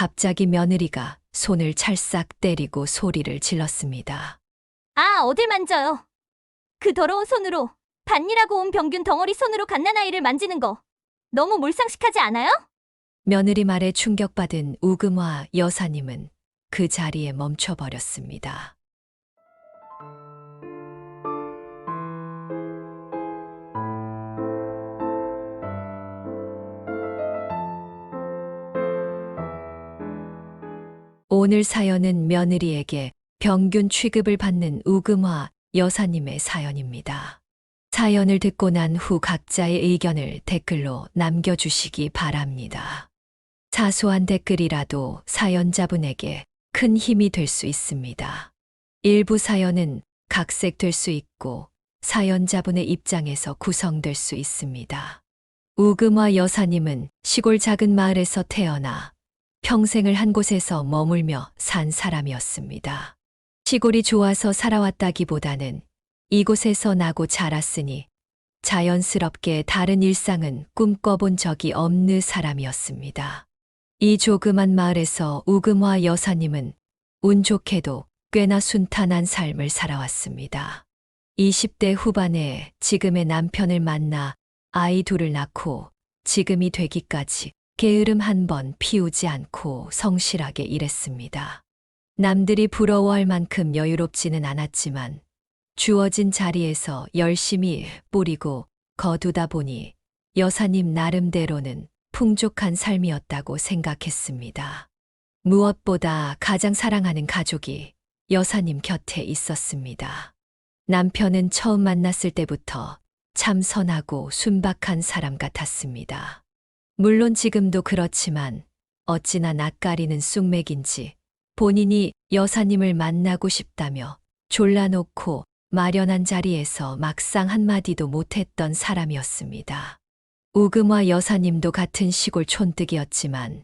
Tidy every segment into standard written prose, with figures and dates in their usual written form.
갑자기 며느리가 손을 찰싹 때리고 소리를 질렀습니다. 아, 어딜 만져요. 그 더러운 손으로 밭일하고 온 병균 덩어리 손으로 갓난아이를 만지는 거 너무 몰상식하지 않아요? 며느리 말에 충격받은 우금화 여사님은 그 자리에 멈춰버렸습니다. 오늘 사연은 며느리에게 병균 취급을 받는 우금화 여사님의 사연입니다. 사연을 듣고 난 후 각자의 의견을 댓글로 남겨주시기 바랍니다. 사소한 댓글이라도 사연자분에게 큰 힘이 될 수 있습니다. 일부 사연은 각색될 수 있고 사연자분의 입장에서 구성될 수 있습니다. 우금화 여사님은 시골 작은 마을에서 태어나 평생을 한 곳에서 머물며 산 사람이었습니다. 시골이 좋아서 살아왔다기보다는 이곳에서 나고 자랐으니 자연스럽게 다른 일상은 꿈꿔본 적이 없는 사람이었습니다. 이 조그만 마을에서 우금화 여사님은 운 좋게도 꽤나 순탄한 삶을 살아왔습니다. 20대 후반에 지금의 남편을 만나 아이 둘을 낳고 지금이 되기까지 게으름 한 번 피우지 않고 성실하게 일했습니다. 남들이 부러워할 만큼 여유롭지는 않았지만 주어진 자리에서 열심히 뿌리고 거두다 보니 여사님 나름대로는 풍족한 삶이었다고 생각했습니다. 무엇보다 가장 사랑하는 가족이 여사님 곁에 있었습니다. 남편은 처음 만났을 때부터 참 선하고 순박한 사람 같았습니다. 물론 지금도 그렇지만 어찌나 낯가리는 쑥맥인지 본인이 여사님을 만나고 싶다며 졸라놓고 마련한 자리에서 막상 한마디도 못했던 사람이었습니다. 우금화 여사님도 같은 시골 촌뜨기였지만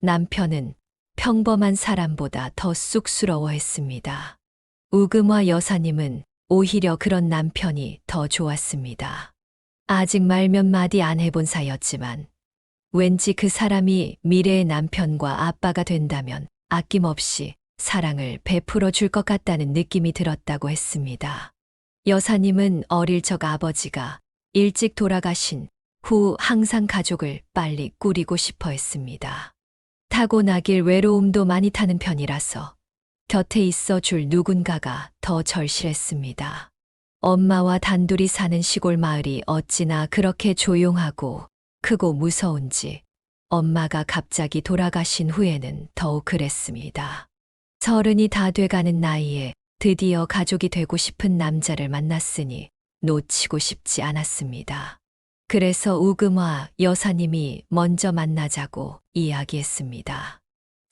남편은 평범한 사람보다 더 쑥스러워했습니다. 우금화 여사님은 오히려 그런 남편이 더 좋았습니다. 아직 말 몇 마디 안 해본 사이였지만 왠지 그 사람이 미래의 남편과 아빠가 된다면 아낌없이 사랑을 베풀어 줄 것 같다는 느낌이 들었다고 했습니다. 여사님은 어릴 적 아버지가 일찍 돌아가신 후 항상 가족을 빨리 꾸리고 싶어 했습니다. 타고나길 외로움도 많이 타는 편이라서 곁에 있어 줄 누군가가 더 절실했습니다. 엄마와 단둘이 사는 시골 마을이 어찌나 그렇게 조용하고 크고 무서운지 엄마가 갑자기 돌아가신 후에는 더욱 그랬습니다. 30이 다 돼가는 나이에 드디어 가족이 되고 싶은 남자를 만났으니 놓치고 싶지 않았습니다. 그래서 우금화 여사님이 먼저 만나자고 이야기했습니다.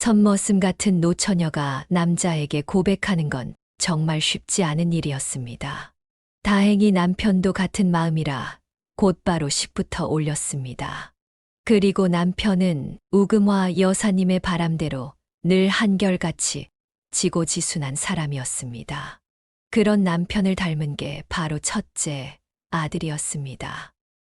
첫머슴 같은 노처녀가 남자에게 고백하는 건 정말 쉽지 않은 일이었습니다. 다행히 남편도 같은 마음이라 곧바로 식부터 올렸습니다. 그리고 남편은 우금화 여사님의 바람대로 늘 한결같이 지고지순한 사람이었습니다. 그런 남편을 닮은 게 바로 첫째 아들이었습니다.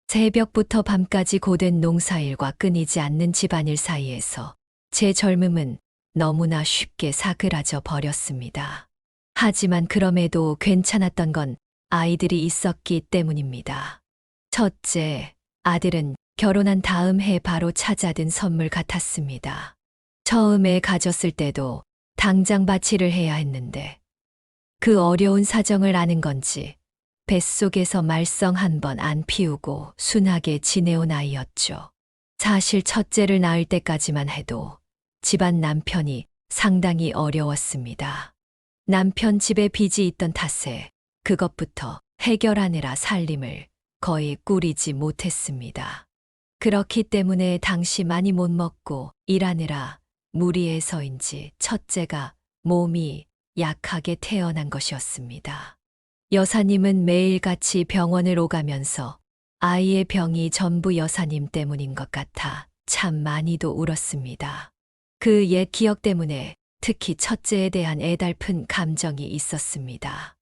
새벽부터 밤까지 고된 농사일과 끊이지 않는 집안일 사이에서 제 젊음은 너무나 쉽게 사그라져 버렸습니다. 하지만 그럼에도 괜찮았던 건 아이들이 있었기 때문입니다. 첫째 아들은 결혼한 다음 해 바로 찾아든 선물 같았습니다. 처음에 가졌을 때도 당장 바치를 해야 했는데 그 어려운 사정을 아는 건지 뱃속에서 말썽 한 번 안 피우고 순하게 지내온 아이였죠. 사실 첫째를 낳을 때까지만 해도 집안 남편이 상당히 어려웠습니다. 남편 집에 빚이 있던 탓에 그것부터 해결하느라 살림을 거의 꾸리지 못했습니다. 그렇기 때문에 당시 많이 못 먹고 일하느라 무리해서인지 첫째가 몸이 약하게 태어난 것이었습니다. 여사님은 매일같이 병원을 오가면서 아이의 병이 전부 여사님 때문인 것 같아 참 많이도 울었습니다. 그 옛 기억 때문에 특히 첫째에 대한 애달픈 감정이 있었습니다.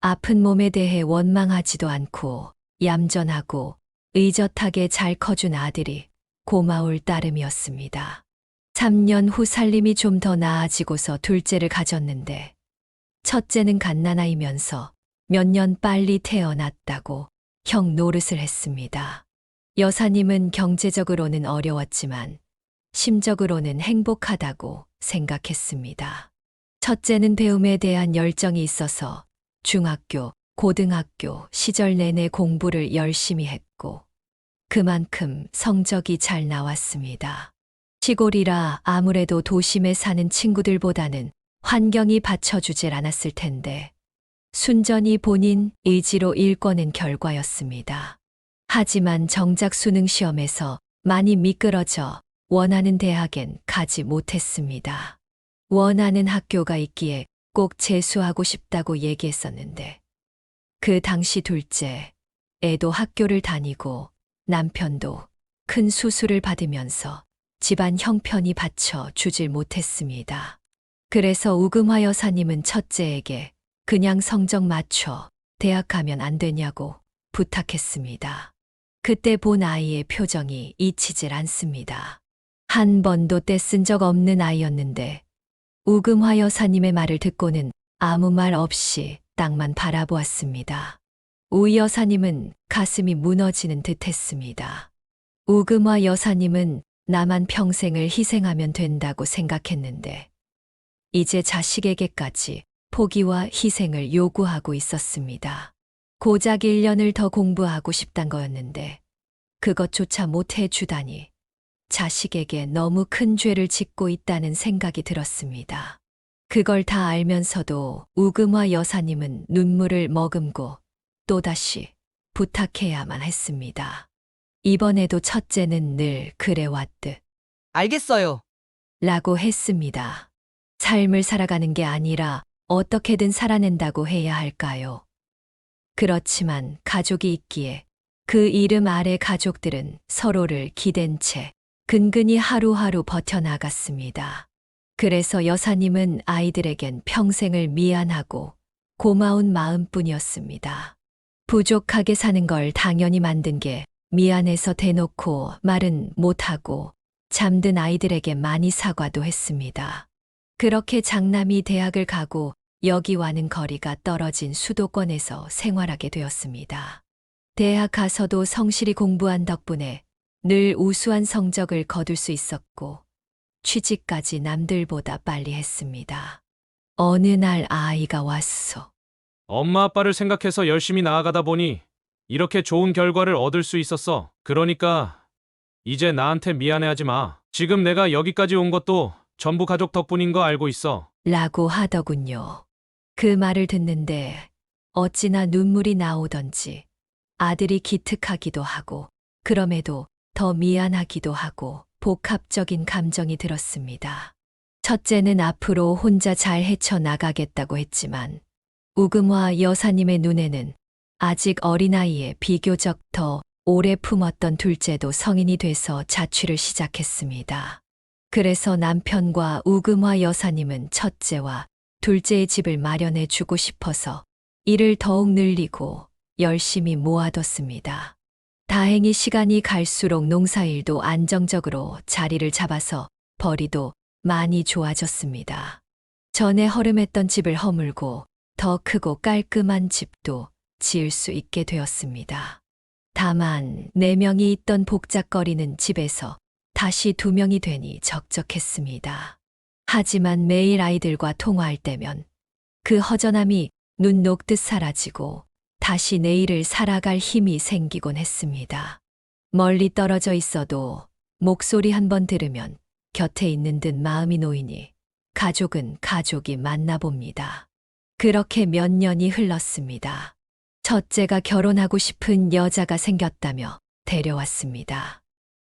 아픈 몸에 대해 원망하지도 않고 얌전하고 의젓하게 잘 커준 아들이 고마울 따름이었습니다. 3년 후 살림이 좀 더 나아지고서 둘째를 가졌는데 첫째는 갓난아이면서 몇 년 빨리 태어났다고 형 노릇을 했습니다. 여사님은 경제적으로는 어려웠지만 심적으로는 행복하다고 생각했습니다. 첫째는 배움에 대한 열정이 있어서 중학교, 고등학교 시절 내내 공부를 열심히 했고 그만큼 성적이 잘 나왔습니다. 시골이라 아무래도 도심에 사는 친구들보다는 환경이 받쳐주질 않았을 텐데 순전히 본인 의지로 일궈낸 결과였습니다. 하지만 정작 수능 시험에서 많이 미끄러져 원하는 대학엔 가지 못했습니다. 원하는 학교가 있기에 꼭 재수하고 싶다고 얘기했었는데 그 당시 둘째, 애도 학교를 다니고 남편도 큰 수술을 받으면서 집안 형편이 받쳐 주질 못했습니다. 그래서 우금화 여사님은 첫째에게 그냥 성적 맞춰 대학 가면 안 되냐고 부탁했습니다. 그때 본 아이의 표정이 잊히질 않습니다. 한 번도 떼쓴 적 없는 아이였는데 우금화 여사님의 말을 듣고는 아무 말 없이 땅만 바라보았습니다. 우 여사님은 가슴이 무너지는 듯 했습니다. 우금화 여사님은 나만 평생을 희생하면 된다고 생각했는데 이제 자식에게까지 포기와 희생을 요구하고 있었습니다. 고작 1년을 더 공부하고 싶단 거였는데 그것조차 못 해주다니 자식에게 너무 큰 죄를 짓고 있다는 생각이 들었습니다. 그걸 다 알면서도 우금화 여사님은 눈물을 머금고 또다시 부탁해야만 했습니다. 이번에도 첫째는 늘 그래왔듯 알겠어요. 라고 했습니다. 삶을 살아가는 게 아니라 어떻게든 살아낸다고 해야 할까요? 그렇지만 가족이 있기에 그 이름 아래 가족들은 서로를 기댄 채 근근히 하루하루 버텨나갔습니다. 그래서 여사님은 아이들에겐 평생을 미안하고 고마운 마음뿐이었습니다. 부족하게 사는 걸 당연히 만든 게 미안해서 대놓고 말은 못하고 잠든 아이들에게 많이 사과도 했습니다. 그렇게 장남이 대학을 가고 여기와는 거리가 떨어진 수도권에서 생활하게 되었습니다. 대학 가서도 성실히 공부한 덕분에 늘 우수한 성적을 거둘 수 있었고 취직까지 남들보다 빨리 했습니다. 어느 날 아이가 왔어. 엄마 아빠를 생각해서 열심히 나아가다 보니 이렇게 좋은 결과를 얻을 수 있었어. 그러니까 이제 나한테 미안해하지 마. 지금 내가 여기까지 온 것도 전부 가족 덕분인 거 알고 있어. 라고 하더군요. 그 말을 듣는데 어찌나 눈물이 나오던지 아들이 기특하기도 하고 그럼에도 더 미안하기도 하고 복합적인 감정이 들었습니다. 첫째는 앞으로 혼자 잘 헤쳐나가겠다고 했지만 우금화 여사님의 눈에는 아직 어린아이에 비교적 더 오래 품었던 둘째도 성인이 돼서 자취를 시작했습니다. 그래서 남편과 우금화 여사님은 첫째와 둘째의 집을 마련해 주고 싶어서 일을 더욱 늘리고 열심히 모아뒀습니다. 다행히 시간이 갈수록 농사일도 안정적으로 자리를 잡아서 벌이도 많이 좋아졌습니다. 전에 허름했던 집을 허물고 더 크고 깔끔한 집도 지을 수 있게 되었습니다. 다만 4명이 있던 복잡거리는 집에서 다시 2명이 되니 적적했습니다. 하지만 매일 아이들과 통화할 때면 그 허전함이 눈 녹듯 사라지고 다시 내일을 살아갈 힘이 생기곤 했습니다. 멀리 떨어져 있어도 목소리 한번 들으면 곁에 있는 듯 마음이 놓이니 가족은 가족이 맞나 봅니다. 그렇게 몇 년이 흘렀습니다. 첫째가 결혼하고 싶은 여자가 생겼다며 데려왔습니다.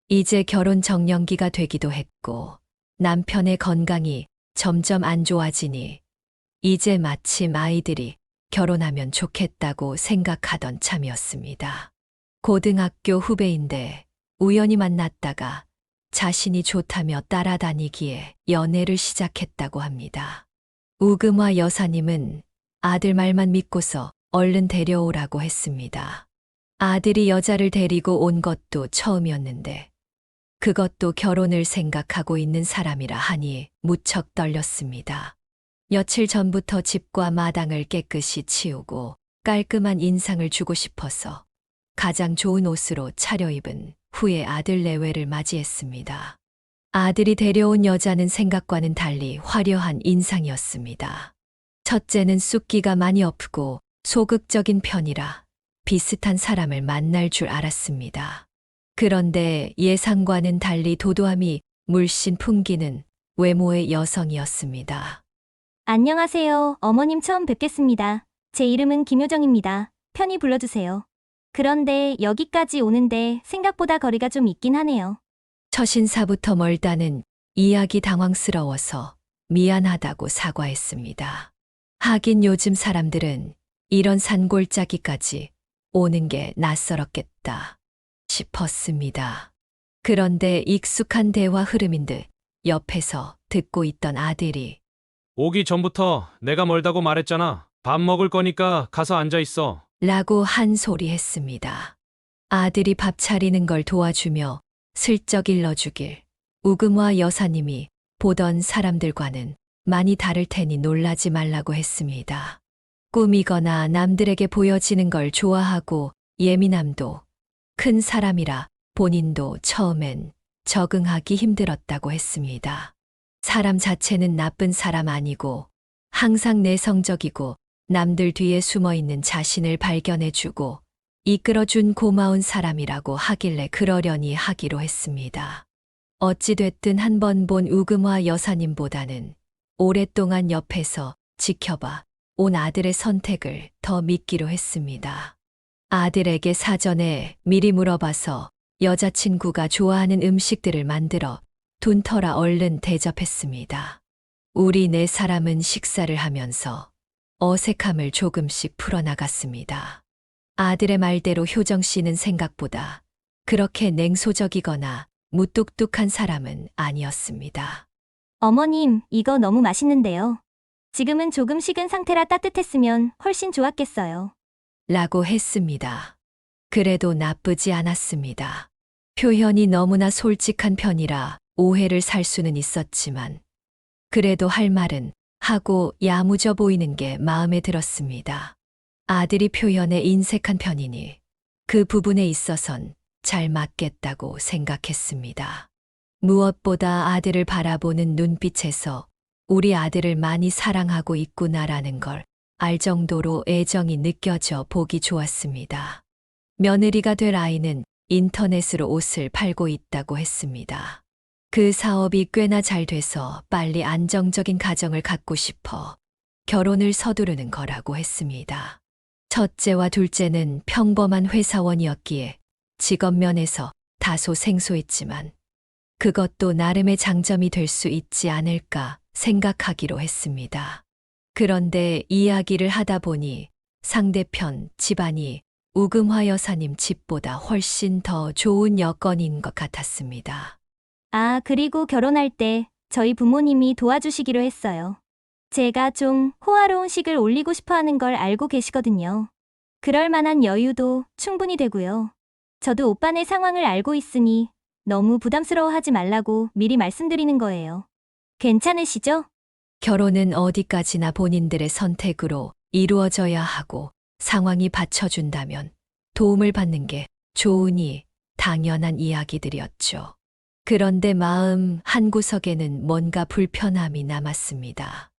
이제 결혼 정년기가 되기도 했고 남편의 건강이 점점 안 좋아지니 이제 마침 아이들이 결혼하면 좋겠다고 생각하던 참이었습니다. 고등학교 후배인데 우연히 만났다가 자신이 좋다며 따라다니기에 연애를 시작했다고 합니다. 우금화 여사님은 아들 말만 믿고서 얼른 데려오라고 했습니다. 아들이 여자를 데리고 온 것도 처음이었는데 그것도 결혼을 생각하고 있는 사람이라 하니 무척 떨렸습니다. 며칠 전부터 집과 마당을 깨끗이 치우고 깔끔한 인상을 주고 싶어서 가장 좋은 옷으로 차려입은 후에 아들 내외를 맞이했습니다. 아들이 데려온 여자는 생각과는 달리 화려한 인상이었습니다. 첫째는 쑥기가 많이 없고 소극적인 편이라 비슷한 사람을 만날 줄 알았습니다. 그런데 예상과는 달리 도도함이 물씬 풍기는 외모의 여성이었습니다. 안녕하세요. 어머님 처음 뵙겠습니다. 제 이름은 김효정입니다. 편히 불러주세요. 그런데 여기까지 오는데 생각보다 거리가 좀 있긴 하네요. 처신사부터 멀다는 이야기 당황스러워서 미안하다고 사과했습니다. 하긴 요즘 사람들은 이런 산골짜기까지 오는 게 낯설었겠다 싶었습니다. 그런데 익숙한 대화 흐름인 듯 옆에서 듣고 있던 아들이 오기 전부터 내가 멀다고 말했잖아. 밥 먹을 거니까 가서 앉아 있어. 라고 한 소리 했습니다. 아들이 밥 차리는 걸 도와주며 슬쩍 일러주길 우금화 여사님이 보던 사람들과는 많이 다를 테니 놀라지 말라고 했습니다. 꾸미거나 남들에게 보여지는 걸 좋아하고 예민함도 큰 사람이라 본인도 처음엔 적응하기 힘들었다고 했습니다. 사람 자체는 나쁜 사람 아니고 항상 내성적이고 남들 뒤에 숨어 있는 자신을 발견해주고 이끌어준 고마운 사람이라고 하길래 그러려니 하기로 했습니다. 어찌됐든 한 번 본 우금화 여사님보다는 오랫동안 옆에서 지켜봐 온 아들의 선택을 더 믿기로 했습니다. 아들에게 사전에 미리 물어봐서 여자친구가 좋아하는 음식들을 만들어 둔 터라 얼른 대접했습니다. 우리 네 사람은 식사를 하면서 어색함을 조금씩 풀어나갔습니다. 아들의 말대로 효정 씨는 생각보다 그렇게 냉소적이거나 무뚝뚝한 사람은 아니었습니다. 어머님, 이거 너무 맛있는데요. 지금은 조금 식은 상태라 따뜻했으면 훨씬 좋았겠어요. 라고 했습니다. 그래도 나쁘지 않았습니다. 표현이 너무나 솔직한 편이라 오해를 살 수는 있었지만 그래도 할 말은 하고 야무져 보이는 게 마음에 들었습니다. 아들이 표현에 인색한 편이니 그 부분에 있어선 잘 맞겠다고 생각했습니다. 무엇보다 아들을 바라보는 눈빛에서 우리 아들을 많이 사랑하고 있구나라는 걸 알 정도로 애정이 느껴져 보기 좋았습니다. 며느리가 될 아이는 인터넷으로 옷을 팔고 있다고 했습니다. 그 사업이 꽤나 잘 돼서 빨리 안정적인 가정을 갖고 싶어 결혼을 서두르는 거라고 했습니다. 첫째와 둘째는 평범한 회사원이었기에 직업 면에서 다소 생소했지만 그것도 나름의 장점이 될 수 있지 않을까 생각하기로 했습니다. 그런데 이야기를 하다 보니 상대편 집안이 우금화 여사님 집보다 훨씬 더 좋은 여건인 것 같았습니다. 아, 그리고 결혼할 때 저희 부모님이 도와주시기로 했어요. 제가 좀 호화로운 식을 올리고 싶어 하는 걸 알고 계시거든요. 그럴 만한 여유도 충분히 되고요. 저도 오빠네 상황을 알고 있으니 너무 부담스러워하지 말라고 미리 말씀드리는 거예요. 괜찮으시죠? 결혼은 어디까지나 본인들의 선택으로 이루어져야 하고 상황이 받쳐준다면 도움을 받는 게 좋으니 당연한 이야기들이었죠. 그런데 마음 한구석에는 뭔가 불편함이 남았습니다.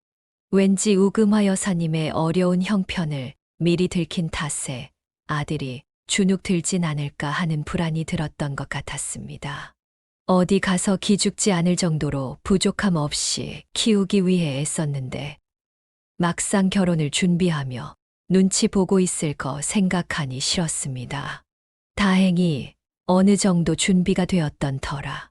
왠지 우금화 여사님의 어려운 형편을 미리 들킨 탓에 아들이 주눅 들진 않을까 하는 불안이 들었던 것 같았습니다. 어디 가서 기죽지 않을 정도로 부족함 없이 키우기 위해 애썼는데 막상 결혼을 준비하며 눈치 보고 있을 거 생각하니 싫었습니다. 다행히 어느 정도 준비가 되었던 터라.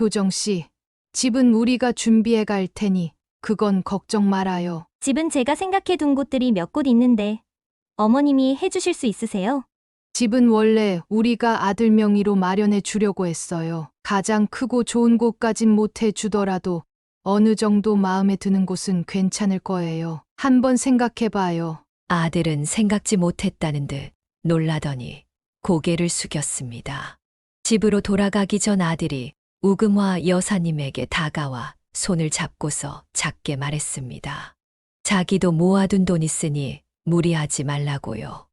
효정 씨, 집은 우리가 준비해 갈 테니 그건 걱정 말아요. 집은 제가 생각해 둔 곳들이 몇 곳 있는데 어머님이 해주실 수 있으세요? 집은 원래 우리가 아들 명의로 마련해 주려고 했어요. 가장 크고 좋은 곳까진 못해 주더라도 어느 정도 마음에 드는 곳은 괜찮을 거예요. 한번 생각해 봐요. 아들은 생각지 못했다는 듯 놀라더니 고개를 숙였습니다. 집으로 돌아가기 전 아들이 우금화 여사님에게 다가와 손을 잡고서 작게 말했습니다. 자기도 모아둔 돈 있으니 무리하지 말라고요.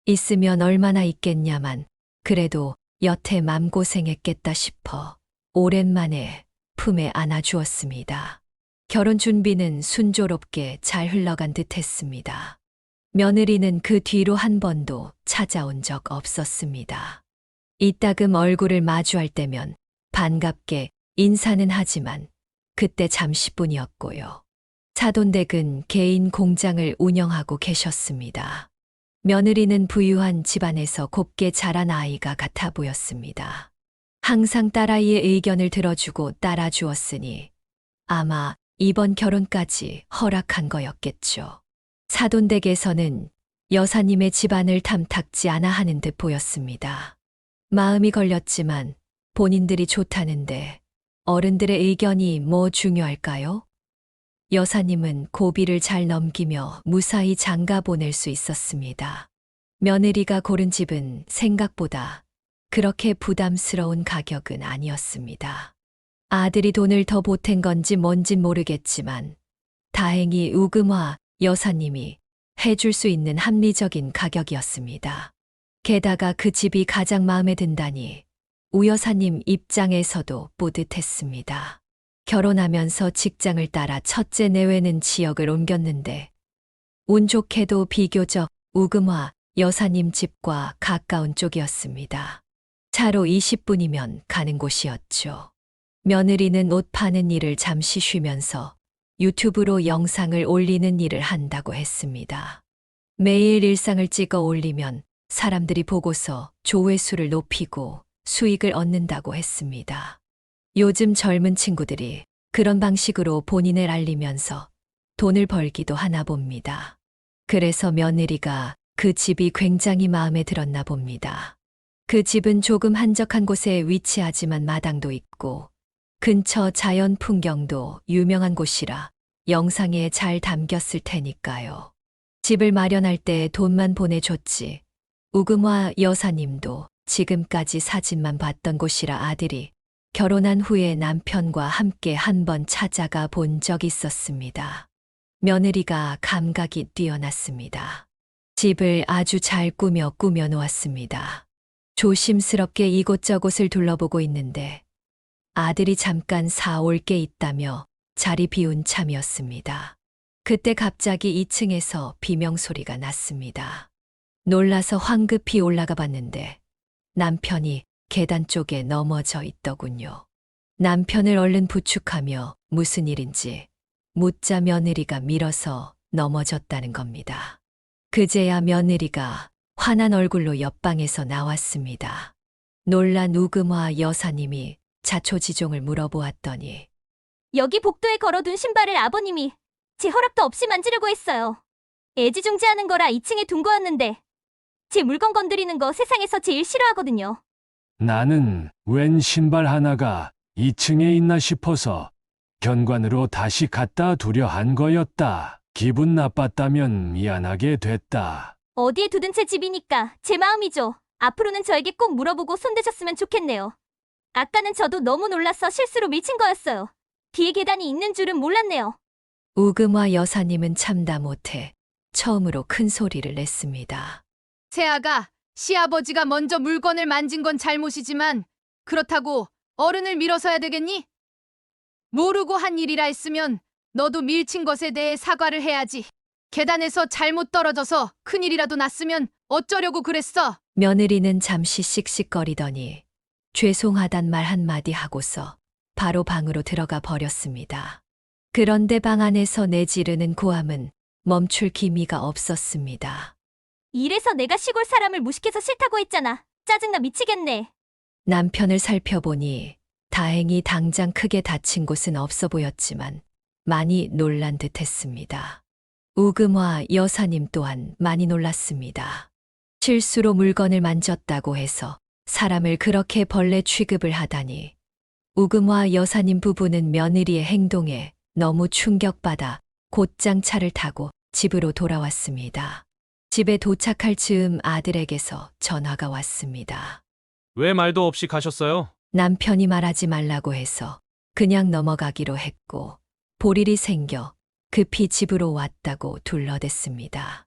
있으면 얼마나 있겠냐만 그래도 여태 맘고생했겠다 싶어 오랜만에 품에 안아주었습니다. 결혼 준비는 순조롭게 잘 흘러간 듯 했습니다. 며느리는 그 뒤로 한 번도 찾아온 적 없었습니다. 이따금 얼굴을 마주할 때면 반갑게 인사는 하지만 그때 잠시뿐이었고요. 사돈댁은 개인 공장을 운영하고 계셨습니다. 며느리는 부유한 집안에서 곱게 자란 아이가 같아 보였습니다. 항상 딸아이의 의견을 들어주고 따라주었으니 아마 이번 결혼까지 허락한 거였겠죠. 사돈댁에서는 여사님의 집안을 탐탁지 않아 하는 듯 보였습니다. 마음이 걸렸지만 본인들이 좋다는데 어른들의 의견이 뭐 중요할까요? 여사님은 고비를 잘 넘기며 무사히 장가 보낼 수 있었습니다. 며느리가 고른 집은 생각보다 그렇게 부담스러운 가격은 아니었습니다. 아들이 돈을 더 보탠 건지 뭔진 모르겠지만 다행히 우금화 여사님이 해줄 수 있는 합리적인 가격이었습니다. 게다가 그 집이 가장 마음에 든다니 우 여사님 입장에서도 뿌듯했습니다. 결혼하면서 직장을 따라 첫째 내외는 지역을 옮겼는데 운 좋게도 비교적 우금화 여사님 집과 가까운 쪽이었습니다. 차로 20분이면 가는 곳이었죠. 며느리는 옷 파는 일을 잠시 쉬면서 유튜브로 영상을 올리는 일을 한다고 했습니다. 매일 일상을 찍어 올리면 사람들이 보고서 조회수를 높이고 수익을 얻는다고 했습니다. 요즘 젊은 친구들이 그런 방식으로 본인을 알리면서 돈을 벌기도 하나 봅니다. 그래서 며느리가 그 집이 굉장히 마음에 들었나 봅니다. 그 집은 조금 한적한 곳에 위치하지만 마당도 있고 근처 자연 풍경도 유명한 곳이라 영상에 잘 담겼을 테니까요. 집을 마련할 때 돈만 보내줬지. 우금화 여사님도 지금까지 사진만 봤던 곳이라 아들이 결혼한 후에 남편과 함께 한번 찾아가 본 적 있었습니다. 며느리가 감각이 뛰어났습니다. 집을 아주 잘 꾸며 놓았습니다. 조심스럽게 이곳저곳을 둘러보고 있는데 아들이 잠깐 사올 게 있다며 자리 비운 참이었습니다. 그때 갑자기 2층에서 비명소리가 났습니다. 놀라서 황급히 올라가 봤는데 남편이 계단 쪽에 넘어져 있더군요. 남편을 얼른 부축하며 무슨 일인지 묻자 며느리가 밀어서 넘어졌다는 겁니다. 그제야 며느리가 화난 얼굴로 옆방에서 나왔습니다. 놀란 우금화 여사님이 자초지종을 물어보았더니 여기 복도에 걸어둔 신발을 아버님이 제 허락도 없이 만지려고 했어요. 애지중지하는 거라 2층에 둔 거였는데 제 물건 건드리는 거 세상에서 제일 싫어하거든요. 나는 웬 신발 하나가 2층에 있나 싶어서 견관으로 다시 갖다 두려 한 거였다. 기분 나빴다면 미안하게 됐다. 어디에 두든 제 집이니까 제 마음이죠. 앞으로는 저에게 꼭 물어보고 손대셨으면 좋겠네요. 아까는 저도 너무 놀라서 실수로 밀친 거였어요. 뒤에 계단이 있는 줄은 몰랐네요. 우금화 여사님은 참다 못해 처음으로 큰 소리를 냈습니다. 새아가 시아버지가 먼저 물건을 만진 건 잘못이지만 그렇다고 어른을 밀어서야 되겠니? 모르고 한 일이라 했으면 너도 밀친 것에 대해 사과를 해야지. 계단에서 잘못 떨어져서 큰일이라도 났으면 어쩌려고 그랬어? 며느리는 잠시 씩씩거리더니 죄송하단 말 한마디 하고서 바로 방으로 들어가 버렸습니다. 그런데 방 안에서 내지르는 고함은 멈출 기미가 없었습니다. 이래서 내가 시골 사람을 무식해서 싫다고 했잖아. 짜증나 미치겠네. 남편을 살펴보니 다행히 당장 크게 다친 곳은 없어 보였지만 많이 놀란 듯했습니다. 우금화 여사님 또한 많이 놀랐습니다. 실수로 물건을 만졌다고 해서 사람을 그렇게 벌레 취급을 하다니. 우금화 여사님 부부는 며느리의 행동에 너무 충격받아 곧장 차를 타고 집으로 돌아왔습니다. 집에 도착할 즈음 아들에게서 전화가 왔습니다. 왜 말도 없이 가셨어요? 남편이 말하지 말라고 해서 그냥 넘어가기로 했고 볼일이 생겨 급히 집으로 왔다고 둘러댔습니다.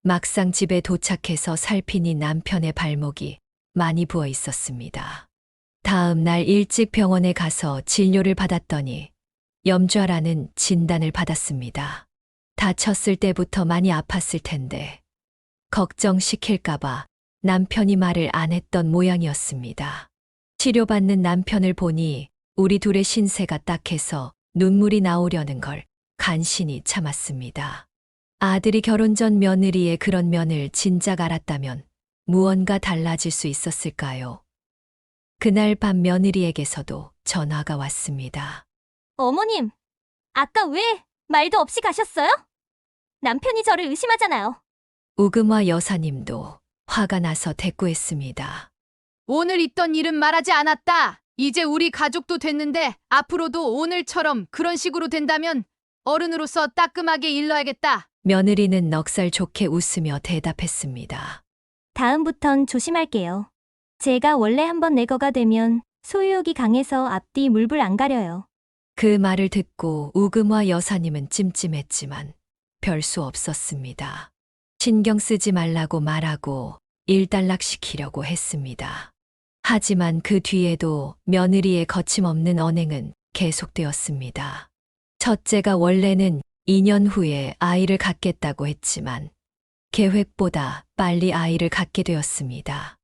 막상 집에 도착해서 살피니 남편의 발목이 많이 부어 있었습니다. 다음 날 일찍 병원에 가서 진료를 받았더니 염좌라는 진단을 받았습니다. 다쳤을 때부터 많이 아팠을 텐데 걱정시킬까봐 남편이 말을 안 했던 모양이었습니다. 치료받는 남편을 보니 우리 둘의 신세가 딱해서 눈물이 나오려는 걸 간신히 참았습니다. 아들이 결혼 전 며느리의 그런 면을 진작 알았다면 무언가 달라질 수 있었을까요? 그날 밤 며느리에게서도 전화가 왔습니다. 어머님, 아까 왜 말도 없이 가셨어요? 남편이 저를 의심하잖아요. 우금화 여사님도 화가 나서 대꾸했습니다. 오늘 있던 일은 말하지 않았다. 이제 우리 가족도 됐는데 앞으로도 오늘처럼 그런 식으로 된다면 어른으로서 따끔하게 일러야겠다. 며느리는 넉살 좋게 웃으며 대답했습니다. 다음부턴 조심할게요. 제가 원래 한번 내거가 되면 소유욕이 강해서 앞뒤 물불 안 가려요. 그 말을 듣고 우금화 여사님은 찜찜했지만 별 수 없었습니다. 신경 쓰지 말라고 말하고 일단락시키려고 했습니다. 하지만 그 뒤에도 며느리의 거침없는 언행은 계속되었습니다. 첫째가 원래는 2년 후에 아이를 갖겠다고 했지만 계획보다 빨리 아이를 갖게 되었습니다.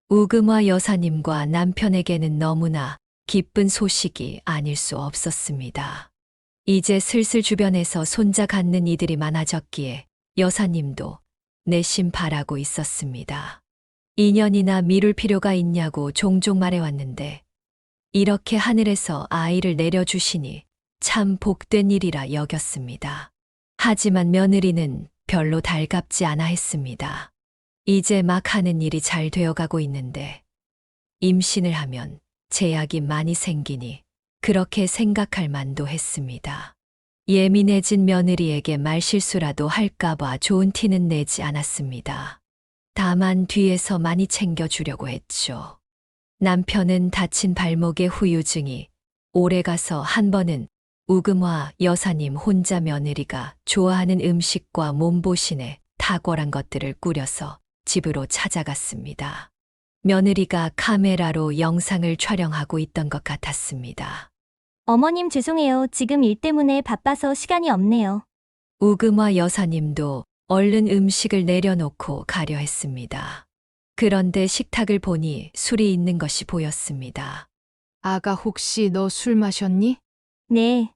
우금화 여사님과 남편에게는 너무나 기쁜 소식이 아닐 수 없었습니다. 이제 슬슬 주변에서 손자 갖는 이들이 많아졌기에 여사님도 내심 바라고 있었습니다. 2년이나 미룰 필요가 있냐고 종종 말해왔는데 이렇게 하늘에서 아이를 내려주시니 참 복된 일이라 여겼습니다. 하지만 며느리는 별로 달갑지 않아 했습니다. 이제 막 하는 일이 잘 되어가고 있는데 임신을 하면 제약이 많이 생기니 그렇게 생각할 만도 했습니다. 예민해진 며느리에게 말실수라도 할까봐 좋은 티는 내지 않았습니다. 다만 뒤에서 많이 챙겨주려고 했죠. 남편은 다친 발목에 후유증이 오래가서 한 번은 우금화 여사님 혼자 며느리가 좋아하는 음식과 몸보신에 탁월한 것들을 꾸려서 집으로 찾아갔습니다. 며느리가 카메라로 영상을 촬영하고 있던 것 같았습니다. 어머님 죄송해요. 지금 일 때문에 바빠서 시간이 없네요. 우금화 여사님도 얼른 음식을 내려놓고 가려 했습니다. 그런데 식탁을 보니 술이 있는 것이 보였습니다. 아가 혹시 너 술 마셨니? 네,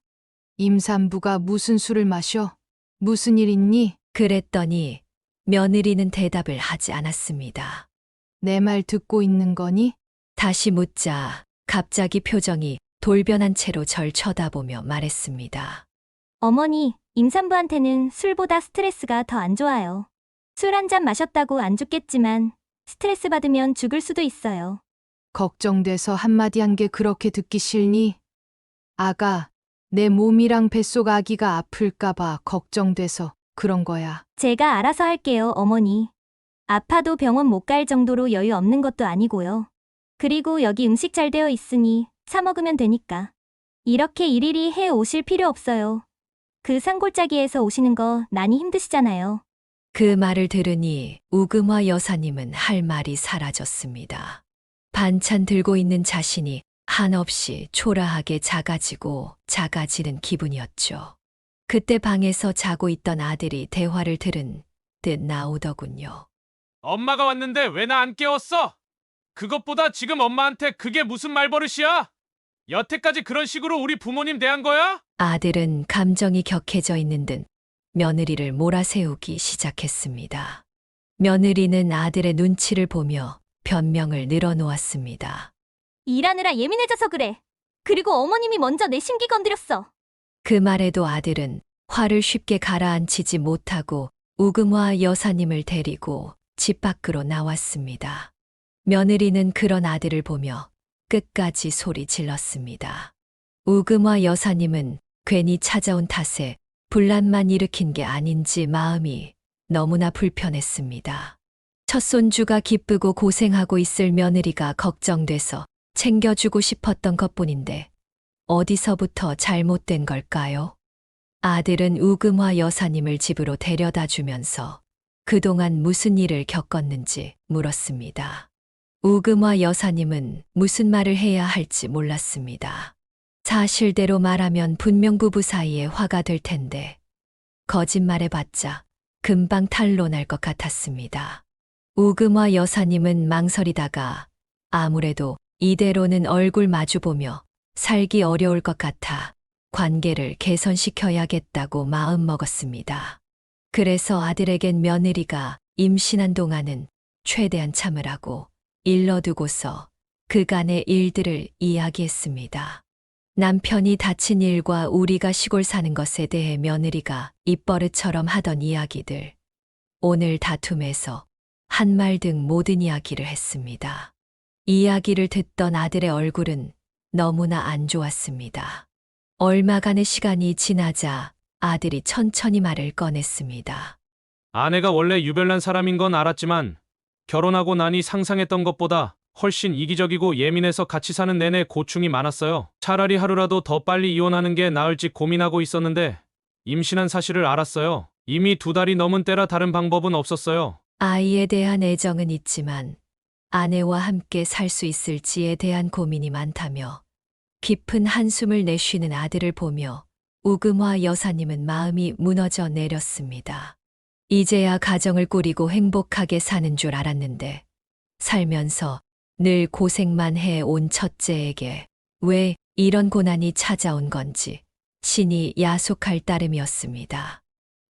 임산부가 무슨 술을 마셔? 무슨 일 있니? 그랬더니 며느리는 대답을 하지 않았습니다. 내 말 듣고 있는 거니? 다시 묻자 갑자기 표정이 돌변한 채로 절 쳐다보며 말했습니다. 어머니, 임산부한테는 술보다 스트레스가 더 안 좋아요. 술 한 잔 마셨다고 안 죽겠지만 스트레스 받으면 죽을 수도 있어요. 걱정돼서 한마디 한 게 그렇게 듣기 싫니? 아가, 내 몸이랑 뱃속 아기가 아플까봐 걱정돼서 그런 거야. 제가 알아서 할게요, 어머니. 아파도 병원 못 갈 정도로 여유 없는 것도 아니고요. 그리고 여기 음식 잘 되어 있으니 사 먹으면 되니까. 이렇게 일일이 해 오실 필요 없어요. 그 산골짜기에서 오시는 거 많이 힘드시잖아요. 그 말을 들으니 우금화 여사님은 할 말이 사라졌습니다. 반찬 들고 있는 자신이 한없이 초라하게 작아지는 기분이었죠. 그때 방에서 자고 있던 아들이 대화를 들은 듯 나오더군요. 엄마가 왔는데 왜 나 안 깨웠어? 그것보다 지금 엄마한테 그게 무슨 말버릇이야? 여태까지 그런 식으로 우리 부모님 대한 거야? 아들은 감정이 격해져 있는 듯 며느리를 몰아세우기 시작했습니다. 며느리는 아들의 눈치를 보며 변명을 늘어놓았습니다. 일하느라 예민해져서 그래. 그리고 어머님이 먼저 내 심기 건드렸어. 그 말에도 아들은 화를 쉽게 가라앉히지 못하고 우금화 여사님을 데리고 집 밖으로 나왔습니다. 며느리는 그런 아들을 보며 끝까지 소리 질렀습니다. 우금화 여사님은 괜히 찾아온 탓에 분란만 일으킨 게 아닌지 마음이 너무나 불편했습니다. 첫 손주가 기쁘고 고생하고 있을 며느리가 걱정돼서 챙겨주고 싶었던 것뿐인데 어디서부터 잘못된 걸까요? 아들은 우금화 여사님을 집으로 데려다 주면서 그동안 무슨 일을 겪었는지 물었습니다. 우금화 여사님은 무슨 말을 해야 할지 몰랐습니다. 사실대로 말하면 분명 부부 사이에 화가 될 텐데 거짓말해봤자 금방 탄로날 것 같았습니다. 우금화 여사님은 망설이다가 아무래도 이대로는 얼굴 마주보며 살기 어려울 것 같아 관계를 개선시켜야겠다고 마음먹었습니다. 그래서 아들에겐 며느리가 임신한 동안은 최대한 참으라고 일러두고서 그간의 일들을 이야기했습니다. 남편이 다친 일과 우리가 시골 사는 것에 대해 며느리가 입버릇처럼 하던 이야기들, 오늘 다툼에서 한 말 등 모든 이야기를 했습니다. 이야기를 듣던 아들의 얼굴은 너무나 안 좋았습니다. 얼마간의 시간이 지나자 아들이 천천히 말을 꺼냈습니다. 아내가 원래 유별난 사람인 건 알았지만 결혼하고 나니 상상했던 것보다 훨씬 이기적이고 예민해서 같이 사는 내내 고충이 많았어요. 차라리 하루라도 더 빨리 이혼하는 게 나을지 고민하고 있었는데 임신한 사실을 알았어요. 이미 2달이 넘은 때라 다른 방법은 없었어요. 아이에 대한 애정은 있지만 아내와 함께 살 수 있을지에 대한 고민이 많다며 깊은 한숨을 내쉬는 아들을 보며 우금화 여사님은 마음이 무너져 내렸습니다. 이제야 가정을 꾸리고 행복하게 사는 줄 알았는데 살면서 늘 고생만 해온 첫째에게 왜 이런 고난이 찾아온 건지 신이 야속할 따름이었습니다.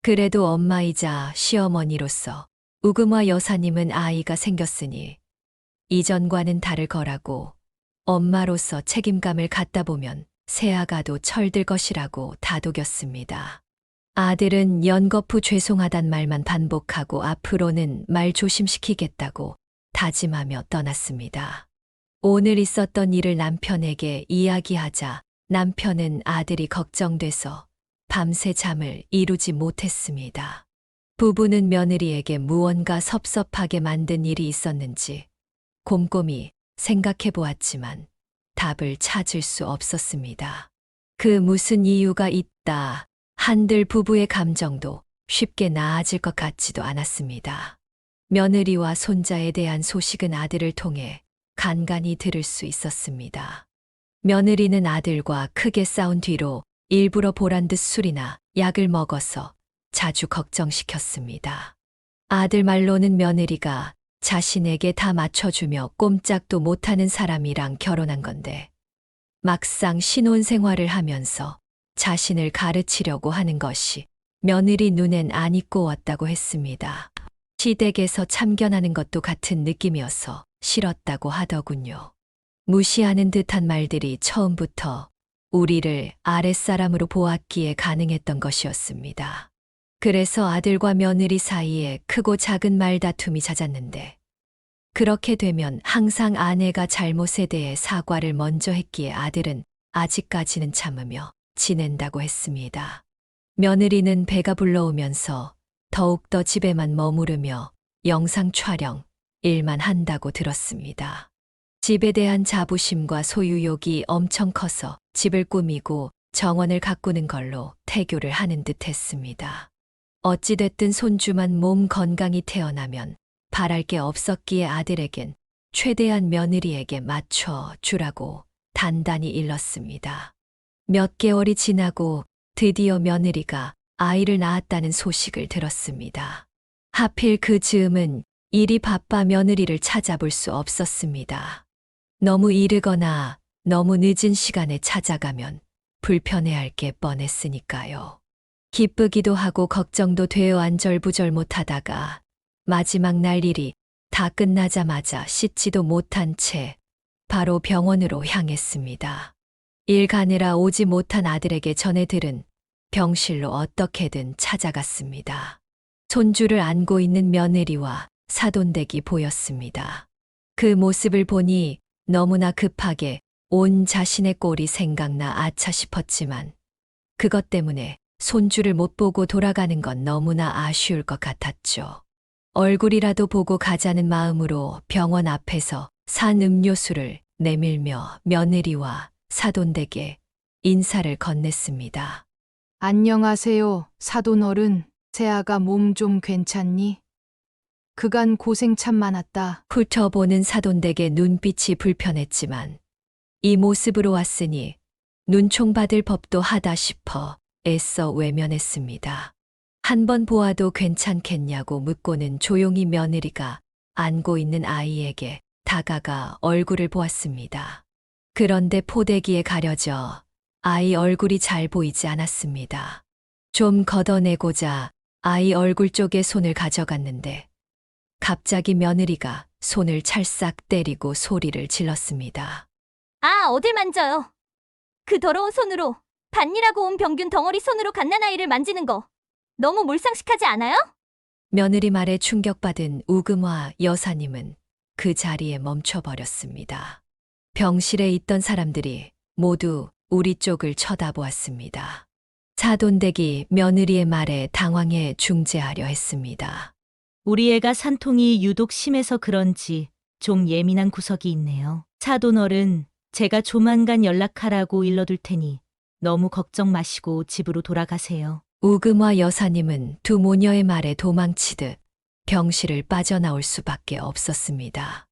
그래도 엄마이자 시어머니로서 우금화 여사님은 아이가 생겼으니 이전과는 다를 거라고 엄마로서 책임감을 갖다 보면 새아가도 철들 것이라고 다독였습니다. 아들은 연거푸 죄송하단 말만 반복하고 앞으로는 말 조심시키겠다고 다짐하며 떠났습니다. 오늘 있었던 일을 남편에게 이야기하자 남편은 아들이 걱정돼서 밤새 잠을 이루지 못했습니다. 부부는 며느리에게 무언가 섭섭하게 만든 일이 있었는지 곰곰이 생각해 보았지만 답을 찾을 수 없었습니다. 그 무슨 이유가 있다 한들 부부의 감정도 쉽게 나아질 것 같지도 않았습니다. 며느리와 손자에 대한 소식은 아들을 통해 간간히 들을 수 있었습니다. 며느리는 아들과 크게 싸운 뒤로 일부러 보란 듯 술이나 약을 먹어서 자주 걱정시켰습니다. 아들 말로는 며느리가 자신에게 다 맞춰주며 꼼짝도 못하는 사람이랑 결혼한 건데 막상 신혼생활을 하면서 자신을 가르치려고 하는 것이 며느리 눈엔 안 익고왔다고 했습니다. 시댁에서 참견하는 것도 같은 느낌이어서 싫었다고 하더군요. 무시하는 듯한 말들이 처음부터 우리를 아랫사람으로 보았기에 가능했던 것이었습니다. 그래서 아들과 며느리 사이에 크고 작은 말다툼이 잦았는데 그렇게 되면 항상 아내가 잘못에 대해 사과를 먼저 했기에 아들은 아직까지는 참으며 지낸다고 했습니다. 며느리는 배가 불러오면서 더욱더 집에만 머무르며 영상 촬영, 일만 한다고 들었습니다. 집에 대한 자부심과 소유욕이 엄청 커서 집을 꾸미고 정원을 가꾸는 걸로 태교를 하는 듯 했습니다. 어찌됐든 손주만 몸 건강히 태어나면 바랄 게 없었기에 아들에겐 최대한 며느리에게 맞춰 주라고 단단히 일렀습니다. 몇 개월이 지나고 드디어 며느리가 아이를 낳았다는 소식을 들었습니다. 하필 그 즈음은 일이 바빠 며느리를 찾아볼 수 없었습니다. 너무 이르거나 너무 늦은 시간에 찾아가면 불편해할 게 뻔했으니까요. 기쁘기도 하고 걱정도 되어 안절부절 못하다가 마지막 날 일이 다 끝나자마자 씻지도 못한 채 바로 병원으로 향했습니다. 일 가느라 오지 못한 아들에게 전해 들은 병실로 어떻게든 찾아갔습니다. 손주를 안고 있는 며느리와 사돈댁이 보였습니다. 그 모습을 보니 너무나 급하게 온 자신의 꼴이 생각나 아차 싶었지만 그것 때문에 손주를 못 보고 돌아가는 건 너무나 아쉬울 것 같았죠. 얼굴이라도 보고 가자는 마음으로 병원 앞에서 산 음료수를 내밀며 며느리와 사돈댁에 인사를 건넸습니다. 안녕하세요, 사돈어른. 새아가 몸 좀 괜찮니? 그간 고생 참 많았다. 훑어보는 사돈댁의 눈빛이 불편했지만 이 모습으로 왔으니 눈총 받을 법도 하다 싶어 애써 외면했습니다. 한 번 보아도 괜찮겠냐고 묻고는 조용히 며느리가 안고 있는 아이에게 다가가 얼굴을 보았습니다. 그런데 포대기에 가려져 아이 얼굴이 잘 보이지 않았습니다. 좀 걷어내고자 아이 얼굴 쪽에 손을 가져갔는데 갑자기 며느리가 손을 찰싹 때리고 소리를 질렀습니다. 아, 어딜 만져요. 그 더러운 손으로 밭일하고 온 병균 덩어리 손으로 갓난아이를 만지는 거 너무 몰상식하지 않아요? 며느리 말에 충격받은 우금화 여사님은 그 자리에 멈춰버렸습니다. 병실에 있던 사람들이 모두 우리 쪽을 쳐다보았습니다. 사돈댁이 며느리의 말에 당황해 중재하려 했습니다. 우리 애가 산통이 유독 심해서 그런지 좀 예민한 구석이 있네요. 사돈어른, 제가 조만간 연락하라고 일러둘 테니 너무 걱정 마시고 집으로 돌아가세요. 우금화 여사님은 두 모녀의 말에 도망치듯 병실을 빠져나올 수밖에 없었습니다.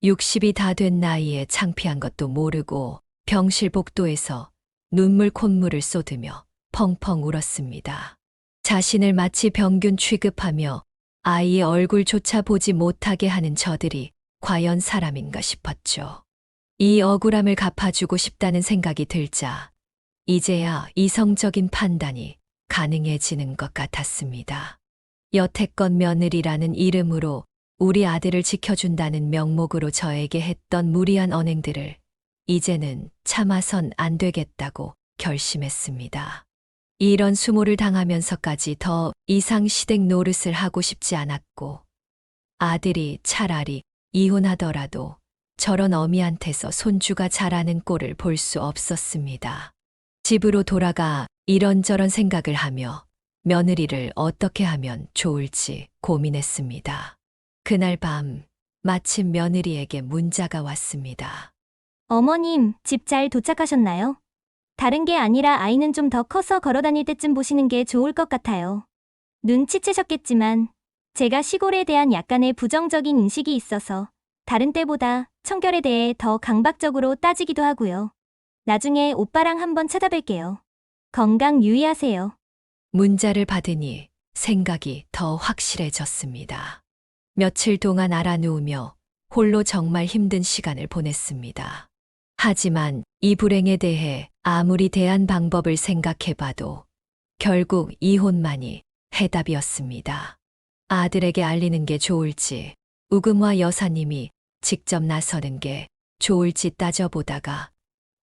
60이 다 된 나이에 창피한 것도 모르고 병실 복도에서 눈물 콧물을 쏟으며 펑펑 울었습니다. 자신을 마치 병균 취급하며 아이의 얼굴조차 보지 못하게 하는 저들이 과연 사람인가 싶었죠. 이 억울함을 갚아주고 싶다는 생각이 들자 이제야 이성적인 판단이 가능해지는 것 같았습니다. 여태껏 며느리라는 이름으로 우리 아들을 지켜준다는 명목으로 저에게 했던 무리한 언행들을 이제는 참아선 안 되겠다고 결심했습니다. 이런 수모를 당하면서까지 더 이상 시댁 노릇을 하고 싶지 않았고 아들이 차라리 이혼하더라도 저런 어미한테서 손주가 자라는 꼴을 볼 수 없었습니다. 집으로 돌아가 이런저런 생각을 하며 며느리를 어떻게 하면 좋을지 고민했습니다. 그날 밤 마침 며느리에게 문자가 왔습니다. 어머님, 집 잘 도착하셨나요? 다른 게 아니라 아이는 좀 더 커서 걸어 다닐 때쯤 보시는 게 좋을 것 같아요. 눈치채셨겠지만 제가 시골에 대한 약간의 부정적인 인식이 있어서 다른 때보다 청결에 대해 더 강박적으로 따지기도 하고요. 나중에 오빠랑 한번 찾아뵐게요. 건강 유의하세요. 문자를 받으니 생각이 더 확실해졌습니다. 며칠 동안 알아누우며 홀로 정말 힘든 시간을 보냈습니다. 하지만 이 불행에 대해 아무리 대한 방법을 생각해봐도 결국 이혼만이 해답이었습니다. 아들에게 알리는 게 좋을지 우금화 여사님이 직접 나서는 게 좋을지 따져보다가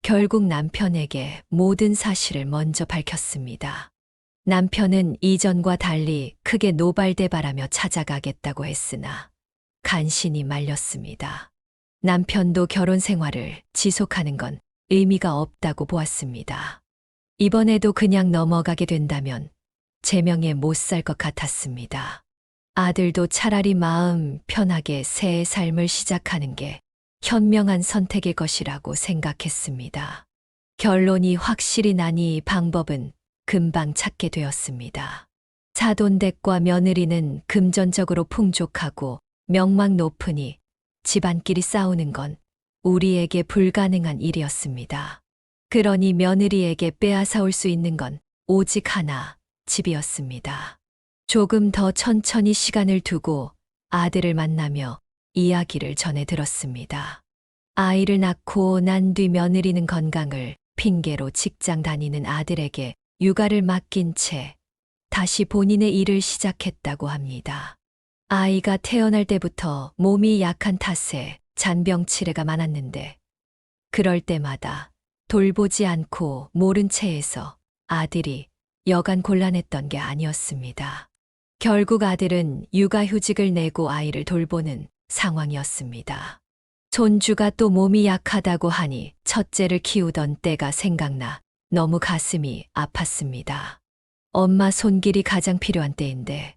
결국 남편에게 모든 사실을 먼저 밝혔습니다. 남편은 이전과 달리 크게 노발대발하며 찾아가겠다고 했으나 간신히 말렸습니다. 남편도 결혼 생활을 지속하는 건 의미가 없다고 보았습니다. 이번에도 그냥 넘어가게 된다면 제명에 못 살 것 같았습니다. 아들도 차라리 마음 편하게 새 삶을 시작하는 게 현명한 선택일 것이라고 생각했습니다. 결론이 확실히 나니 방법은 금방 찾게 되었습니다. 사돈댁과 며느리는 금전적으로 풍족하고 명망 높으니 집안끼리 싸우는 건 우리에게 불가능한 일이었습니다. 그러니 며느리에게 빼앗아올 수 있는 건 오직 하나, 집이었습니다. 조금 더 천천히 시간을 두고 아들을 만나며 이야기를 전해 들었습니다. 아이를 낳고 난 뒤 며느리는 건강을 핑계로 직장 다니는 아들에게 육아를 맡긴 채 다시 본인의 일을 시작했다고 합니다. 아이가 태어날 때부터 몸이 약한 탓에 잔병 치레가 많았는데 그럴 때마다 돌보지 않고 모른 채에서 아들이 여간 곤란했던 게 아니었습니다. 결국 아들은 육아휴직을 내고 아이를 돌보는 상황이었습니다. 손주가 또 몸이 약하다고 하니 첫째를 키우던 때가 생각나 너무 가슴이 아팠습니다. 엄마 손길이 가장 필요한 때인데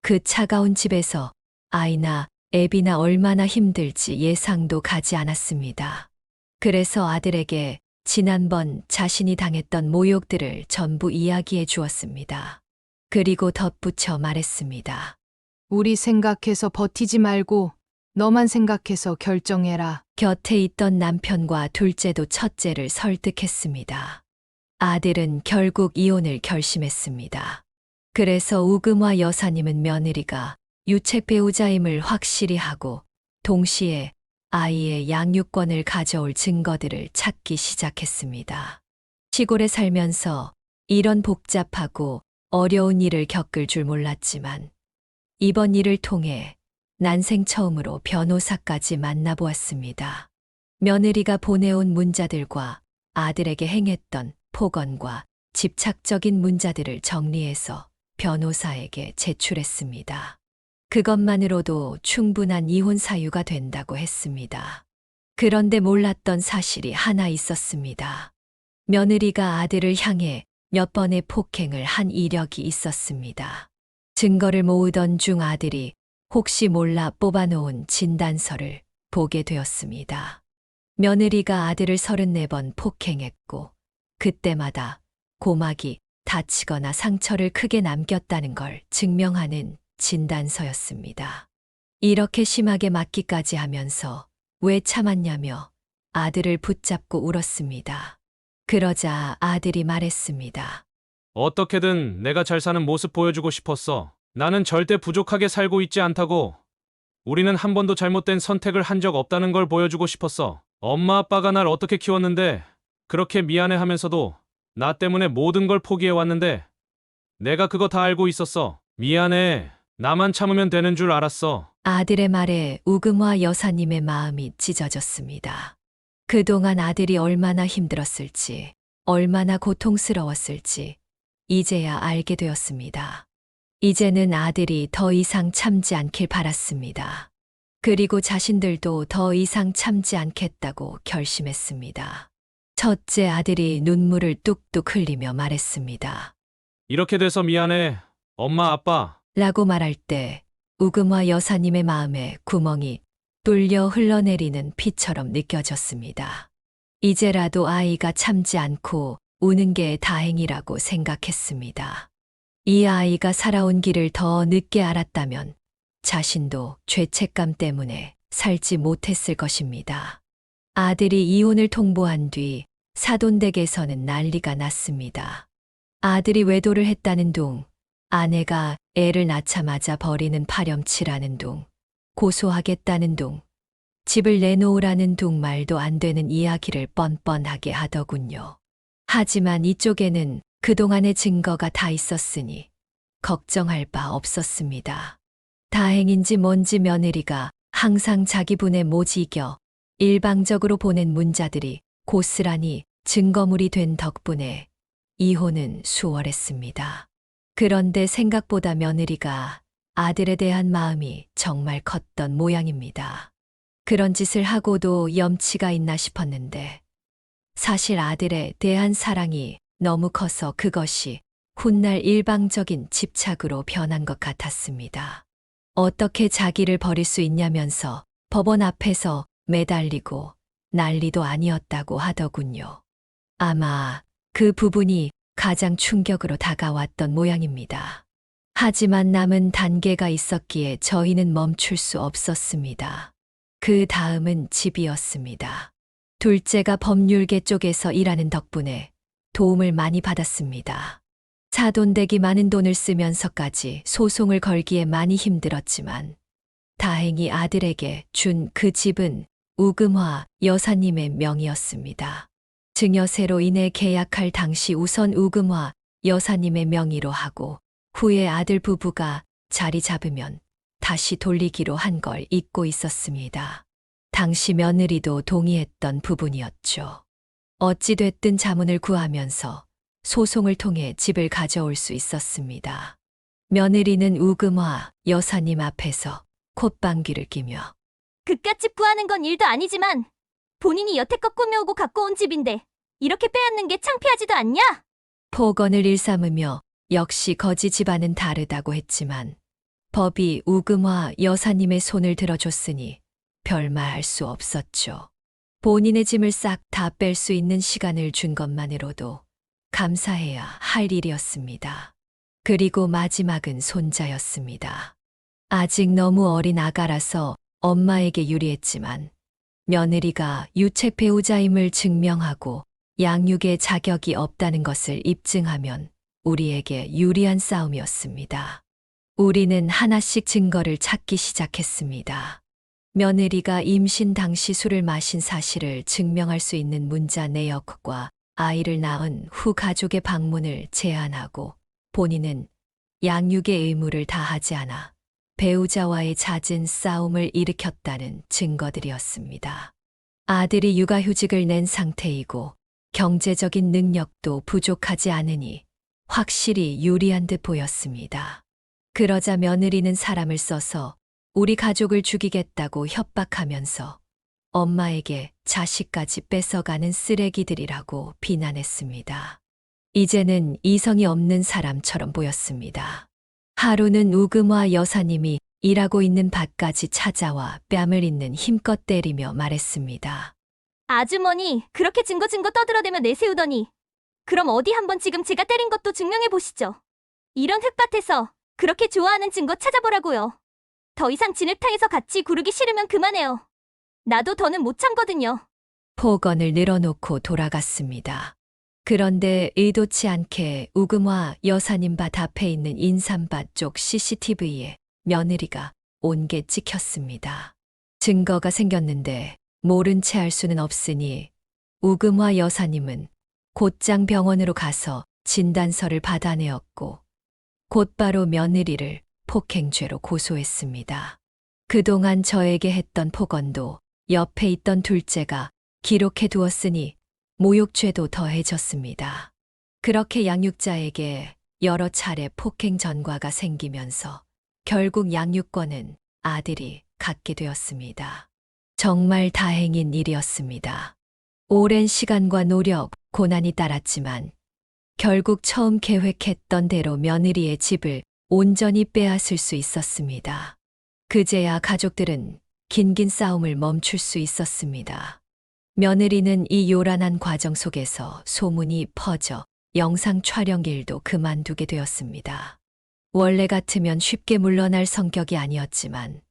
그 차가운 집에서 아이나 애비나 얼마나 힘들지 예상도 가지 않았습니다. 그래서 아들에게 지난번 자신이 당했던 모욕들을 전부 이야기해 주었습니다. 그리고 덧붙여 말했습니다. 우리 생각해서 버티지 말고 너만 생각해서 결정해라. 곁에 있던 남편과 둘째도 첫째를 설득했습니다. 아들은 결국 이혼을 결심했습니다. 그래서 우금화 여사님은 며느리가 유책 배우자임을 확실히 하고 동시에 아이의 양육권을 가져올 증거들을 찾기 시작했습니다. 시골에 살면서 이런 복잡하고 어려운 일을 겪을 줄 몰랐지만 이번 일을 통해 난생 처음으로 변호사까지 만나보았습니다. 며느리가 보내온 문자들과 아들에게 행했던 폭언과 집착적인 문자들을 정리해서 변호사에게 제출했습니다. 그것만으로도 충분한 이혼 사유가 된다고 했습니다. 그런데 몰랐던 사실이 하나 있었습니다. 며느리가 아들을 향해 몇 번의 폭행을 한 이력이 있었습니다. 증거를 모으던 중 아들이 혹시 몰라 뽑아놓은 진단서를 보게 되었습니다. 며느리가 아들을 34번 폭행했고 그때마다 고막이 다치거나 상처를 크게 남겼다는 걸 증명하는 진단서였습니다. 이렇게 심하게 맞기까지 하면서 왜 참았냐며 아들을 붙잡고 울었습니다. 그러자 아들이 말했습니다. 어떻게든 내가 잘 사는 모습 보여주고 싶었어. 나는 절대 부족하게 살고 있지 않다고. 우리는 한 번도 잘못된 선택을 한 적 없다는 걸 보여주고 싶었어. 엄마 아빠가 날 어떻게 키웠는데 그렇게 미안해 하면서도 나 때문에 모든 걸 포기해 왔는데 내가 그거 다 알고 있었어. 미안해. 나만 참으면 되는 줄 알았어. 아들의 말에 우금화 여사님의 마음이 찢어졌습니다. 그동안 아들이 얼마나 힘들었을지, 얼마나 고통스러웠을지 이제야 알게 되었습니다. 이제는 아들이 더 이상 참지 않길 바랐습니다. 그리고 자신들도 더 이상 참지 않겠다고 결심했습니다. 첫째 아들이 눈물을 뚝뚝 흘리며 말했습니다. 이렇게 돼서 미안해. 엄마 아빠. 라고 말할 때 우금화 여사님의 마음에 구멍이 뚫려 흘러내리는 피처럼 느껴졌습니다. 이제라도 아이가 참지 않고 우는 게 다행이라고 생각했습니다. 이 아이가 살아온 길을 더 늦게 알았다면 자신도 죄책감 때문에 살지 못했을 것입니다. 아들이 이혼을 통보한 뒤 사돈댁에서는 난리가 났습니다. 아들이 외도를 했다는 둥, 아내가 애를 낳자마자 버리는 파렴치라는 둥, 고소하겠다는 둥, 집을 내놓으라는 둥 말도 안 되는 이야기를 뻔뻔하게 하더군요. 하지만 이쪽에는 그동안의 증거가 다 있었으니 걱정할 바 없었습니다. 다행인지 뭔지 며느리가 항상 자기 분에 못 이겨 일방적으로 보낸 문자들이 고스란히 증거물이 된 덕분에 이혼은 수월했습니다. 그런데 생각보다 며느리가 아들에 대한 마음이 정말 컸던 모양입니다. 그런 짓을 하고도 염치가 있나 싶었는데 사실 아들에 대한 사랑이 너무 커서 그것이 훗날 일방적인 집착으로 변한 것 같았습니다. 어떻게 자기를 버릴 수 있냐면서 법원 앞에서 매달리고 난리도 아니었다고 하더군요. 아마 그 부분이 가장 충격으로 다가왔던 모양입니다. 하지만 남은 단계가 있었기에 저희는 멈출 수 없었습니다. 그 다음은 집이었습니다. 둘째가 법률계 쪽에서 일하는 덕분에 도움을 많이 받았습니다. 사돈댁이 많은 돈을 쓰면서까지 소송을 걸기에 많이 힘들었지만 다행히 아들에게 준 그 집은 우금화 여사님의 명의였습니다. 증여세로 인해 계약할 당시 우선 우금화 여사님의 명의로 하고 후에 아들 부부가 자리 잡으면 다시 돌리기로 한 걸 잊고 있었습니다. 당시 며느리도 동의했던 부분이었죠. 어찌됐든 자문을 구하면서 소송을 통해 집을 가져올 수 있었습니다. 며느리는 우금화 여사님 앞에서 콧방귀를 끼며 그깟집 구하는 건 일도 아니지만 본인이 여태껏 꾸며오고 갖고 온 집인데 이렇게 빼앗는 게 창피하지도 않냐? 폭언을 일삼으며 역시 거지 집안은 다르다고 했지만 법이 우금화 여사님의 손을 들어줬으니 별말할 수 없었죠. 본인의 짐을 싹 다 뺄 수 있는 시간을 준 것만으로도 감사해야 할 일이었습니다. 그리고 마지막은 손자였습니다. 아직 너무 어린 아가라서 엄마에게 유리했지만 며느리가 유책 배우자임을 증명하고 양육의 자격이 없다는 것을 입증하면 우리에게 유리한 싸움이었습니다. 우리는 하나씩 증거를 찾기 시작했습니다. 며느리가 임신 당시 술을 마신 사실을 증명할 수 있는 문자 내역과 아이를 낳은 후 가족의 방문을 제안하고 본인은 양육의 의무를 다하지 않아 배우자와의 잦은 싸움을 일으켰다는 증거들이었습니다. 아들이 육아휴직을 낸 상태이고 경제적인 능력도 부족하지 않으니 확실히 유리한 듯 보였습니다. 그러자 며느리는 사람을 써서 우리 가족을 죽이겠다고 협박하면서 엄마에게 자식까지 뺏어가는 쓰레기들이라고 비난했습니다. 이제는 이성이 없는 사람처럼 보였습니다. 하루는 우금화 여사님이 일하고 있는 밭까지 찾아와 뺨을 잇는 힘껏 때리며 말했습니다. 아주머니, 그렇게 증거 떠들어대며 내세우더니 그럼 어디 한번 지금 제가 때린 것도 증명해 보시죠. 이런 흙밭에서 그렇게 좋아하는 증거 찾아보라고요. 더 이상 진흙탕에서 같이 구르기 싫으면 그만해요. 나도 더는 못 참거든요. 폭언을 늘어놓고 돌아갔습니다. 그런데 의도치 않게 우금화 여사님 밭 앞에 있는 인삼밭 쪽 CCTV에 며느리가 온 게 찍혔습니다. 증거가 생겼는데 모른 채 할 수는 없으니 우금화 여사님은 곧장 병원으로 가서 진단서를 받아내었고 곧바로 며느리를 폭행죄로 고소했습니다. 그동안 저에게 했던 폭언도 옆에 있던 둘째가 기록해 두었으니 모욕죄도 더해졌습니다. 그렇게 양육자에게 여러 차례 폭행 전과가 생기면서 결국 양육권은 아들이 갖게 되었습니다. 정말 다행인 일이었습니다. 오랜 시간과 노력, 고난이 따랐지만 결국 처음 계획했던 대로 며느리의 집을 온전히 빼앗을 수 있었습니다. 그제야 가족들은 긴긴 싸움을 멈출 수 있었습니다. 며느리는 이 요란한 과정 속에서 소문이 퍼져 영상 촬영 일도 그만두게 되었습니다. 원래 같으면 쉽게 물러날 성격이 아니었지만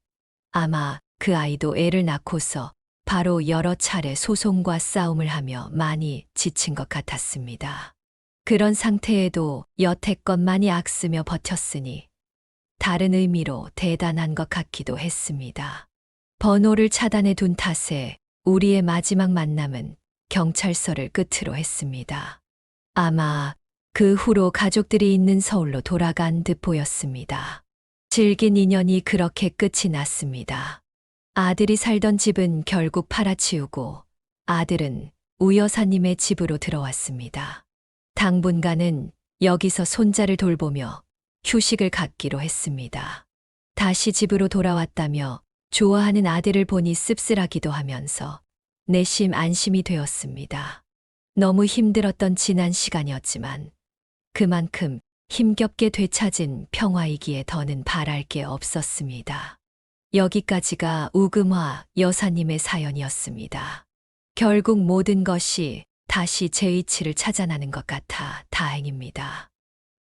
아마 그 아이도 애를 낳고서 바로 여러 차례 소송과 싸움을 하며 많이 지친 것 같았습니다. 그런 상태에도 여태껏 많이 악쓰며 버텼으니 다른 의미로 대단한 것 같기도 했습니다. 번호를 차단해 둔 탓에 우리의 마지막 만남은 경찰서를 끝으로 했습니다. 아마 그 후로 가족들이 있는 서울로 돌아간 듯 보였습니다. 질긴 인연이 그렇게 끝이 났습니다. 아들이 살던 집은 결국 팔아치우고 아들은 우 여사님의 집으로 들어왔습니다. 당분간은 여기서 손자를 돌보며 휴식을 갖기로 했습니다. 다시 집으로 돌아왔다며 좋아하는 아들을 보니 씁쓸하기도 하면서 내심 안심이 되었습니다. 너무 힘들었던 지난 시간이었지만 그만큼 힘겹게 되찾은 평화이기에 더는 바랄 게 없었습니다. 여기까지가 우금화 여사님의 사연이었습니다. 결국 모든 것이 다시 제 위치를 찾아나는 것 같아 다행입니다.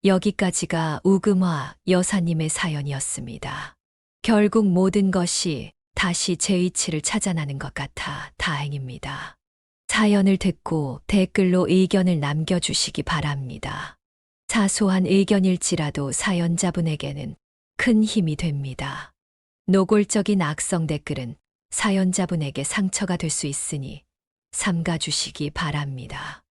여기까지가 우금화 여사님의 사연이었습니다. 결국 모든 것이 다시 제 위치를 찾아나는 것 같아 다행입니다. 사연을 듣고 댓글로 의견을 남겨주시기 바랍니다. 사소한 의견일지라도 사연자분에게는 큰 힘이 됩니다. 노골적인 악성 댓글은 사연자분에게 상처가 될 수 있으니 삼가주시기 바랍니다.